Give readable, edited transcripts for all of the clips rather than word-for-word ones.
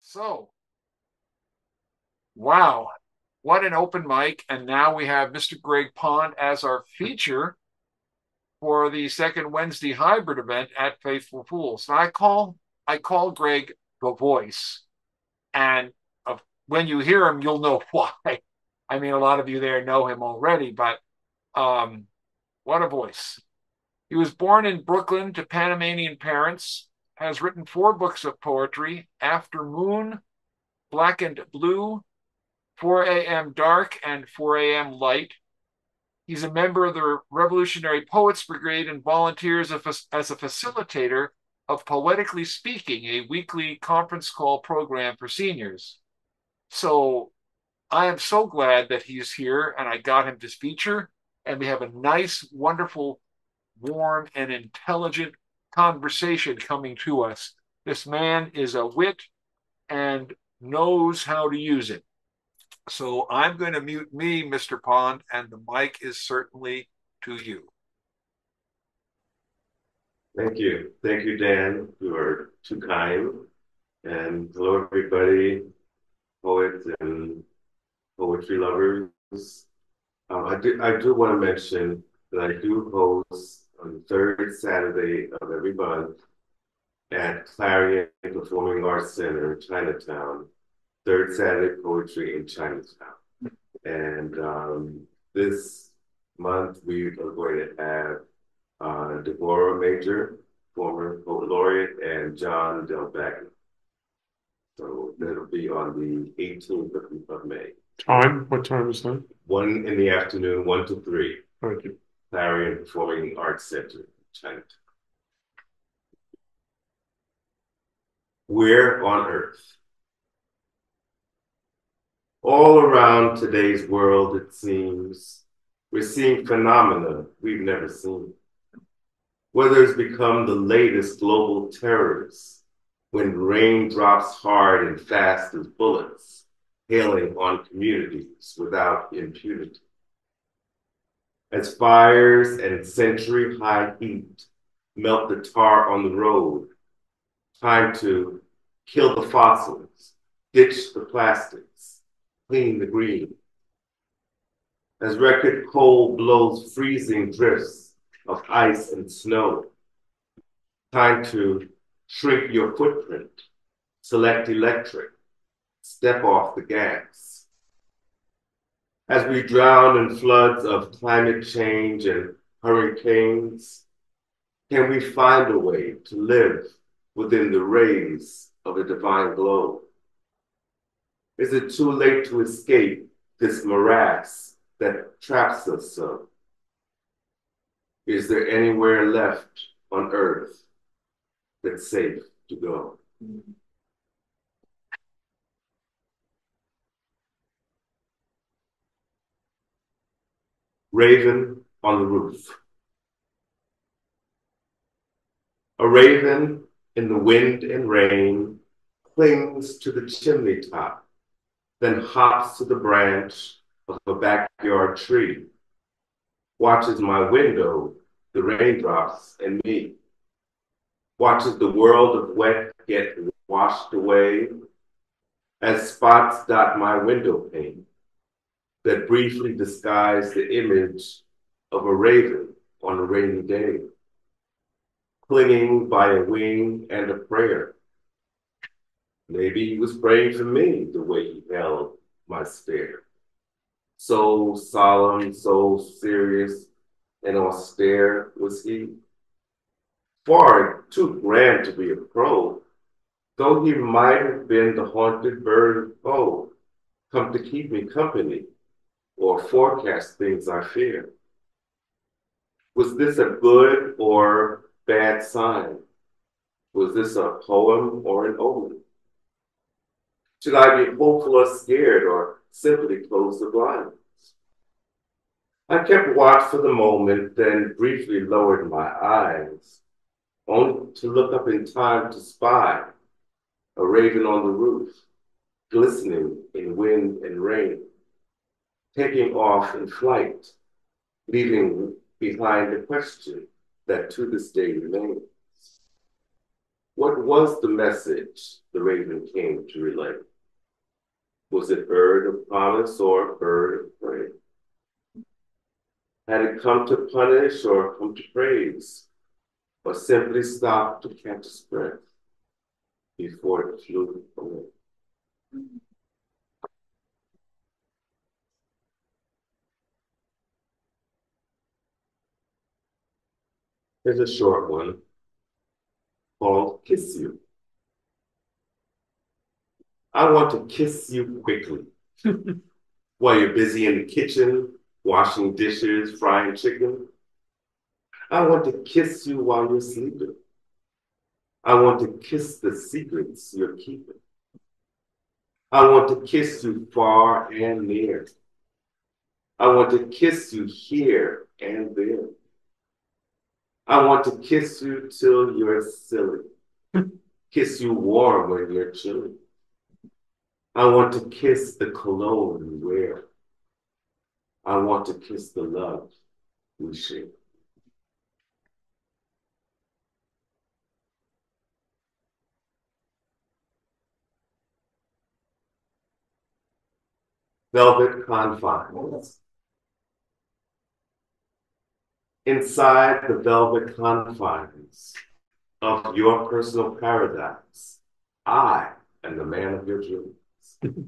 So, wow, what an open mic. And now we have Mr. Greg Pond as our feature for the second Wednesday hybrid event at Faithful Fools. And I call Greg the voice. And when you hear him, you'll know why. I mean, a lot of you there know him already, but um, what a voice. He was born in Brooklyn to Panamanian parents, has written 4 books of poetry: After Moon, Black and Blue, 4 a.m. Dark, and 4 a.m. Light. He's a member of the Revolutionary Poets Brigade and volunteers as a facilitator of Poetically Speaking, a weekly conference call program for seniors. So I am so glad that he's here and I got him to feature. And we have a nice, wonderful, warm, and intelligent conversation coming to us. This man is a wit and knows how to use it. So I'm going to mute me, Mr. Pond, and the mic is certainly to you. Thank you. Thank you, Dan. You are too kind. And hello, everybody, poets and poetry lovers. I do want to mention that I do host on the third Saturday of every month at Clarion Performing Arts Center in Chinatown, third Saturday Poetry in Chinatown. And this month we are going to have Deborah Major, former poet laureate, and John Del Bagno. So that'll be on the 18th of May. Time? What time is that? 1 in the afternoon, 1 to 3, Thank you. Clarion Performing Arts Center, China. Where on earth? All around today's world, it seems, we're seeing phenomena we've never seen. Whether it's become the latest global terrors, when rain drops hard and fast as bullets, hailing on communities without impunity. As fires and century-high heat melt the tar on the road, time to kill the fossils, ditch the plastics, clean the green. As record cold blows freezing drifts of ice and snow, time to shrink your footprint, select electric, step off the gas. As we drown in floods of climate change and hurricanes, can we find a way to live within the rays of a divine glow? Is it too late to escape this morass that traps us so? Is there anywhere left on earth that's safe to go? Raven on the roof. A raven in the wind and rain clings to the chimney top, then hops to the branch of a backyard tree, watches my window, the raindrops and me, watches the world of wet get washed away as spots dot my window pane that briefly disguise the image of a raven on a rainy day, clinging by a wing and a prayer. Maybe he was praying for me the way he held my stare. So solemn, so serious and austere was he. Far too grand to be a crow, though he might have been the haunted bird of Poe, come to keep me company or forecast things I fear. Was this a good or bad sign? Was this a poem or an omen? Should I be hopeful or scared or simply close the blinds? I kept watch for the moment, then briefly lowered my eyes, only to look up in time to spy a raven on the roof, glistening in wind and rain, taking off in flight, leaving behind a question that to this day remains. What was the message the raven came to relay? Was it bird of promise or bird of prey? Had it come to punish or come to praise, or simply stop to catch its breath before it flew away? Here's a short one called Kiss You. I want to kiss you quickly while you're busy in the kitchen, washing dishes, frying chicken. I want to kiss you while you're sleeping. I want to kiss the secrets you're keeping. I want to kiss you far and near. I want to kiss you here and there. I want to kiss you till you're silly. Kiss you warm when you're chilly. I want to kiss the cologne you wear. I want to kiss the love we share. Velvet confines. Inside the velvet confines of your personal paradise, I am the man of your dreams.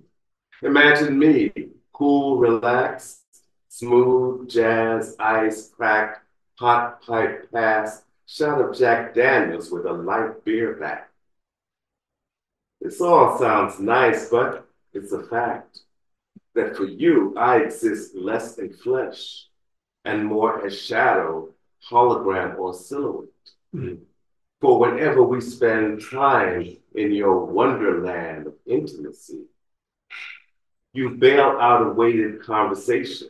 Imagine me, cool, relaxed, smooth, jazz, ice, crack, hot pipe pass, shot of Jack Daniels with a light beer back. This all sounds nice, but it's a fact that for you, I exist less in flesh and more as shadow, hologram, or silhouette. Mm-hmm. For whenever we spend time in your wonderland of intimacy, you bail out of weighted conversations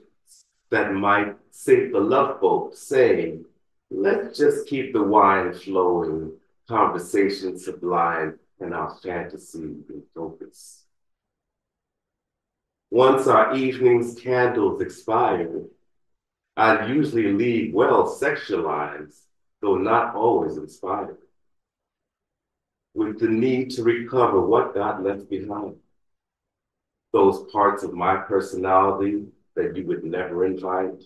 that might sink the love boat, saying, let's just keep the wine flowing, conversation sublime, and our fantasy in focus. Once our evening's candles expired, I'd usually leave well sexualized, though not always inspired, with the need to recover what got left behind. Those parts of my personality that you would never invite.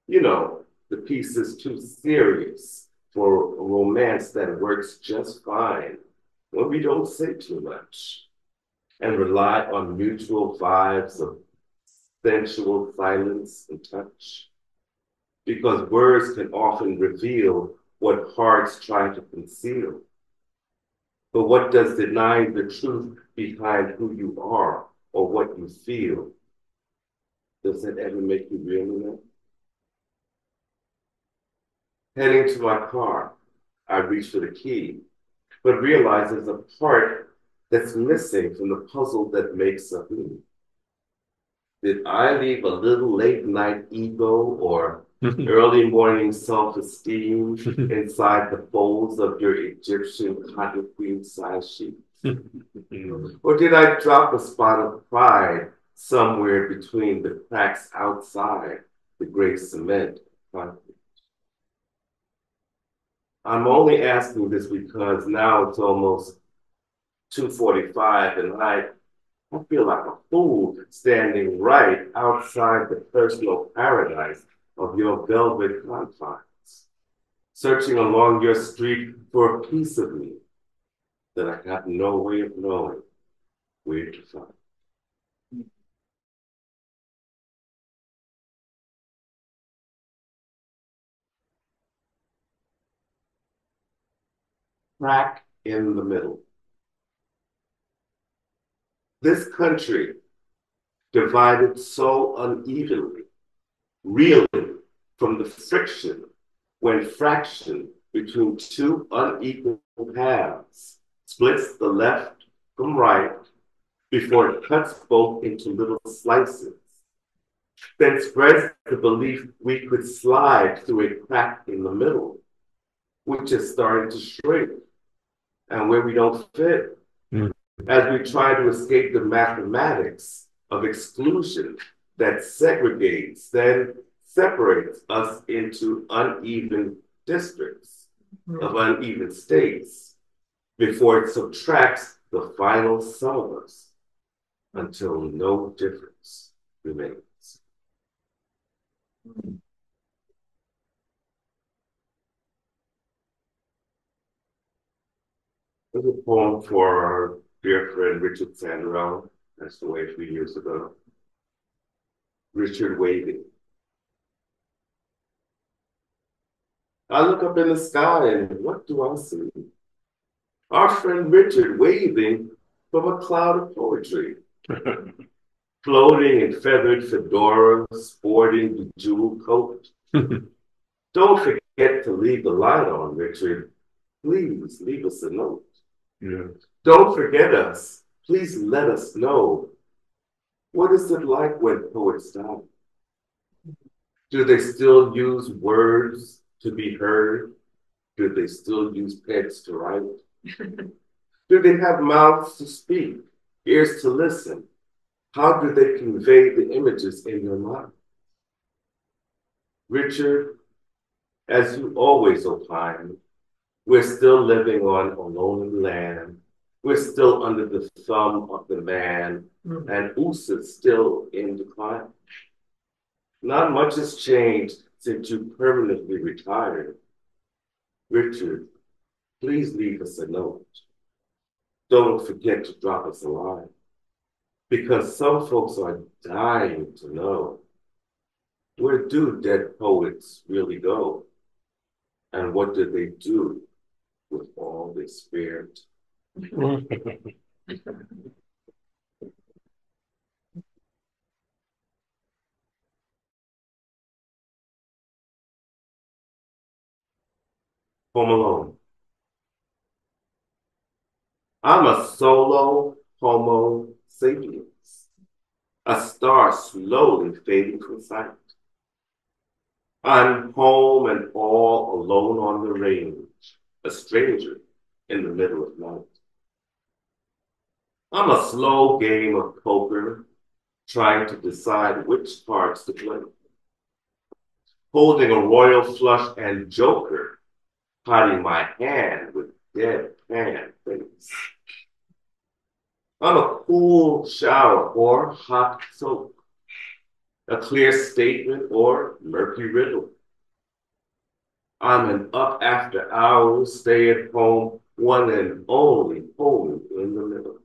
You know, the piece is too serious for a romance that works just fine when we don't say too much and rely on mutual vibes of sensual silence and touch. Because words can often reveal what hearts try to conceal. But what does denying the truth behind who you are or what you feel? Does that ever make you really know? Heading to my car, I reach for the key, but realize there's a part that's missing from the puzzle that makes up me. Did I leave a little late night ego or early morning self-esteem inside the folds of your Egyptian cotton queen size sheet? Or did I drop a spot of pride somewhere between the cracks outside the gray cement concrete? I'm only asking this because now it's almost 2:45 and I feel like a fool standing right outside the personal paradise of your velvet confines, searching along your street for a piece of me that I have no way of knowing where to find. Crack in the middle. This country divided so unevenly, reeling from the friction when fraction between two unequal paths splits the left from right before it cuts both into little slices, then spreads the belief we could slide through a crack in the middle, which is starting to shrink and where we don't fit. As we try to escape the mathematics of exclusion that segregates, then separates us into uneven districts of uneven states, before it subtracts the final sum of us until no difference remains. There's a poem for our dear friend Richard Sanderell, passed away a few years ago. Richard waving. I look up in the sky and what do I see? Our friend Richard waving from a cloud of poetry, floating in feathered fedora, sporting bejeweled coat. Don't forget to leave the light on, Richard. Please leave us a note. Yeah. Don't forget us. Please let us know. What is it like when poets die? Do they still use words to be heard? Do they still use pens to write? Do they have mouths to speak, ears to listen? How do they convey the images in your mind? Richard, as you always opine, we're still living on a lonely land. We're still under the thumb of the man, and US is still in decline. Not much has changed since you permanently retired. Richard, please leave us a note. Don't forget to drop us a line, because some folks are dying to know, where do dead poets really go? And what do they do with all they spared? Home Alone. I'm a solo homo sapiens, a star slowly fading from sight. I'm home and all alone on the range, a stranger in the middle of night. I'm a slow game of poker, trying to decide which cards to play. Holding a royal flush and joker, hiding my hand with deadpan face. I'm a cool shower or hot soap, a clear statement or murky riddle. I'm an up after hours, stay at home, one and only home in the middle.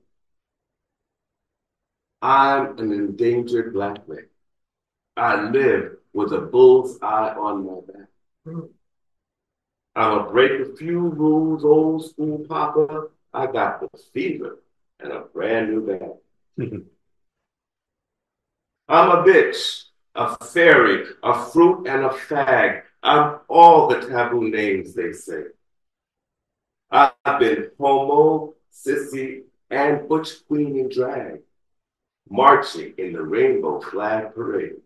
I'm an endangered black man. I live with a bull's eye on my back. I'ma break a few rules, old school papa. I got the fever and a brand new bag. I'm a bitch, a fairy, a fruit, and a fag. I'm all the taboo names they say. I've been homo, sissy, and butch queen in drag, marching in the rainbow flag parade.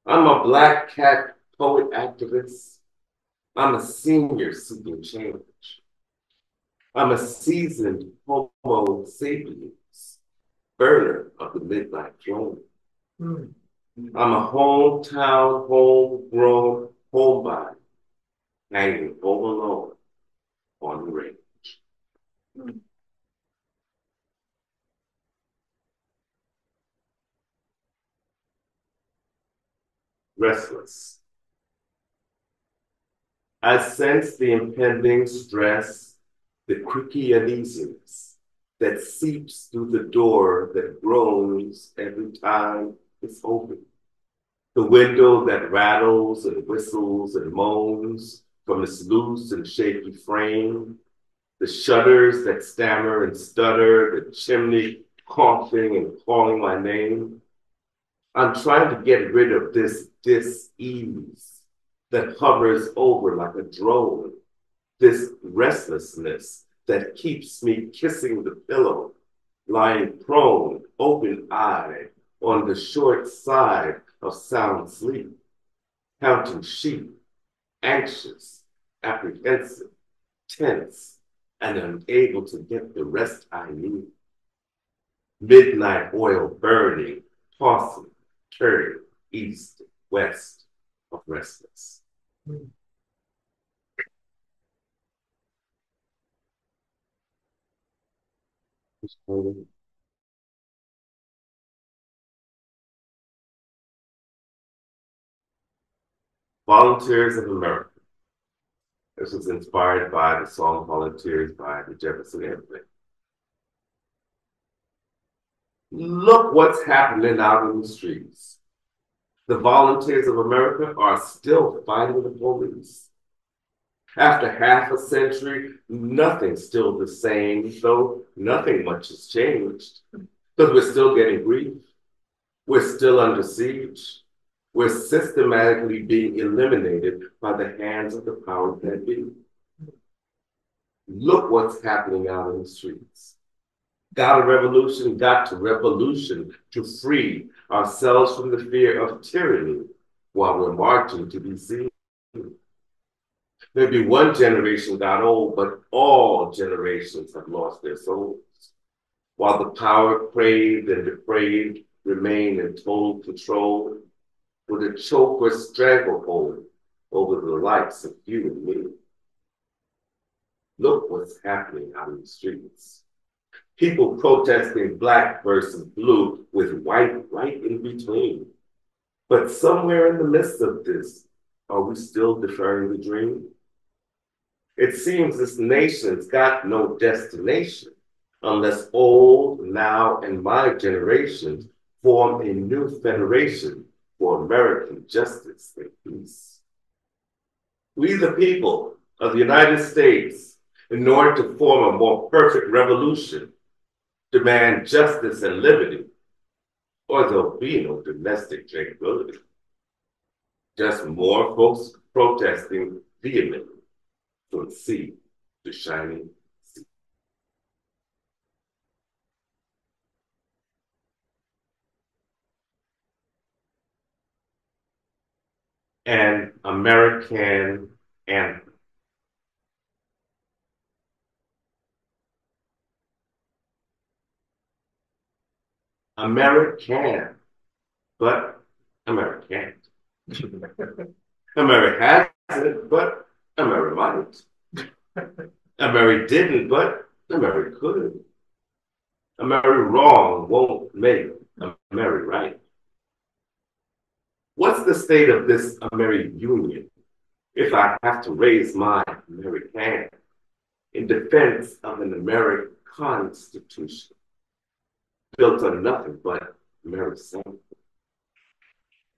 I'm a black cat poet activist. I'm a senior seeking change. I'm a seasoned homo sapiens, burner of the midnight throne. I'm a hometown, homegrown homebody, hanging home alone on the range. Restless. I sense the impending stress, the creaky uneasiness that seeps through the door that groans every time it's open. The window that rattles and whistles and moans from its loose and shaky frame, the shutters that stammer and stutter, the chimney coughing and calling my name. I'm trying to get rid of this dis-ease that hovers over like a drone, this restlessness that keeps me kissing the pillow, lying prone, open-eyed, on the short side of sound sleep, counting sheep, anxious, apprehensive, tense, and unable to get the rest I need. Midnight oil burning, tossing, turning, east, west of restless. Volunteers of America. This was inspired by the song Volunteers by the Jefferson Airplane. Look what's happening out in the streets. The volunteers of America are still fighting the police. After half a century, nothing's still the same, though nothing much has changed. Because we're still getting grief. We're still under siege. We're systematically being eliminated by the hands of the powers that be. Look what's happening out in the streets. Got a revolution, got to revolution to free ourselves from the fear of tyranny while we're marching to be seen. Maybe one generation got old, but all generations have lost their souls. While the power craved and depraved remain in total control, with a choke or stranglehold over the likes of you and me. Look what's happening out in the streets. People protesting black versus blue with white right in between. But somewhere in the midst of this, are we still deferring the dream? It seems this nation's got no destination unless old, now, and my generations form a new federation for American justice and peace. We, the people of the United States, in order to form a more perfect revolution, demand justice and liberty, or there'll be no domestic tranquility. Just more folks protesting vehemently from sea to shining sea. An American anthem. American, but American. America hasn't, but America might. America didn't, but America could. America wrong won't make America right. What's the state of this American Union if I have to raise my American hand in defense of an American Constitution built on nothing but American?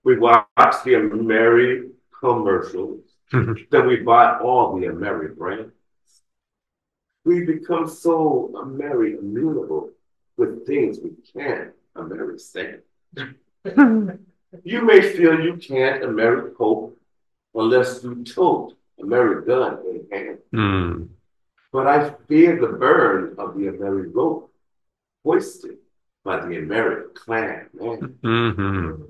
We watch the American commercials, then we buy all the American brands. We become so American amenable with things we can't American stand. You may feel you can't American hope unless you tote American gun in hand. But I fear the burn of the American rope hoisted by the American clan man.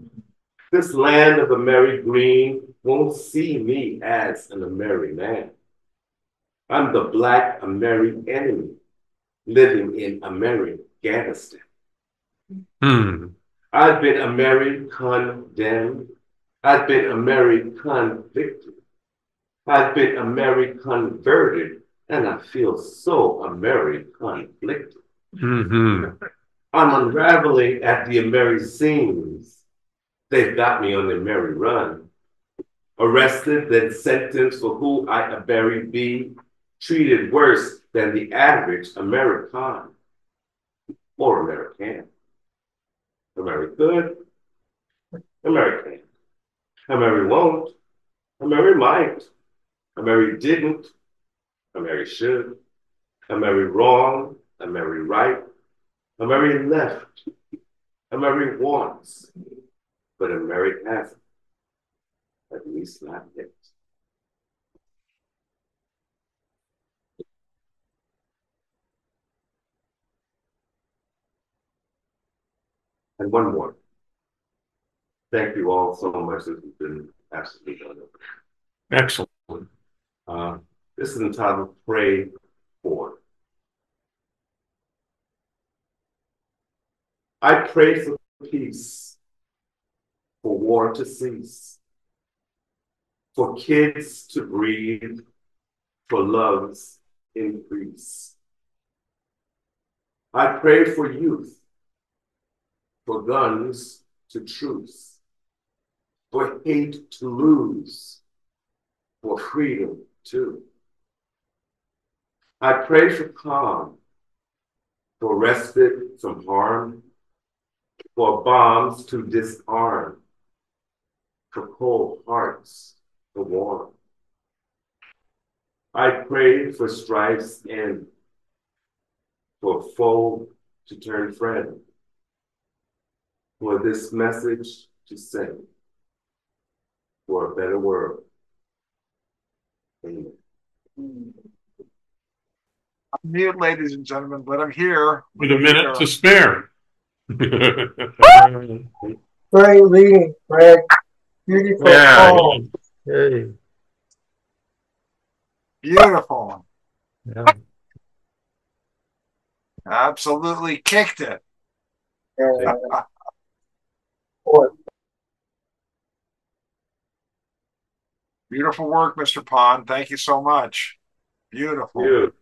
This land of American green won't see me as an American man. I'm the black American enemy living in American-Afghanistan. I've been American condemned. I've been American convicted. I've been American converted, and I feel so American conflicted. I'm unraveling at the American seams. They've got me on the merry run. Arrested, then sentenced for who I a berry be, treated worse than the average American or American. America good, American. America won't, America might, America didn't, America should, America wrong, America right, America left, America wants, but America hasn't. At least not yet. And one more. Thank you all so much. This has been absolutely wonderful. Excellent. This is entitled Pray For. I pray for peace, for war to cease, for kids to breathe, for love's increase. I pray for youth, for guns to truce, for hate to lose, for freedom too. I pray for calm, for respite from harm, for bombs to disarm, for cold hearts to warm. I pray for strife's end, for foe to turn friend, for this message to send, for a better world. Amen. Mute, ladies and gentlemen, but I'm here. With a minute to spare. Great reading, Greg. Beautiful Yeah. poem. Hey. Beautiful. Yeah. Absolutely kicked it. Yeah. Boy, Beautiful work, Mr. Pond. Thank you so much. Beautiful. You,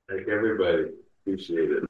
like everybody, appreciate it.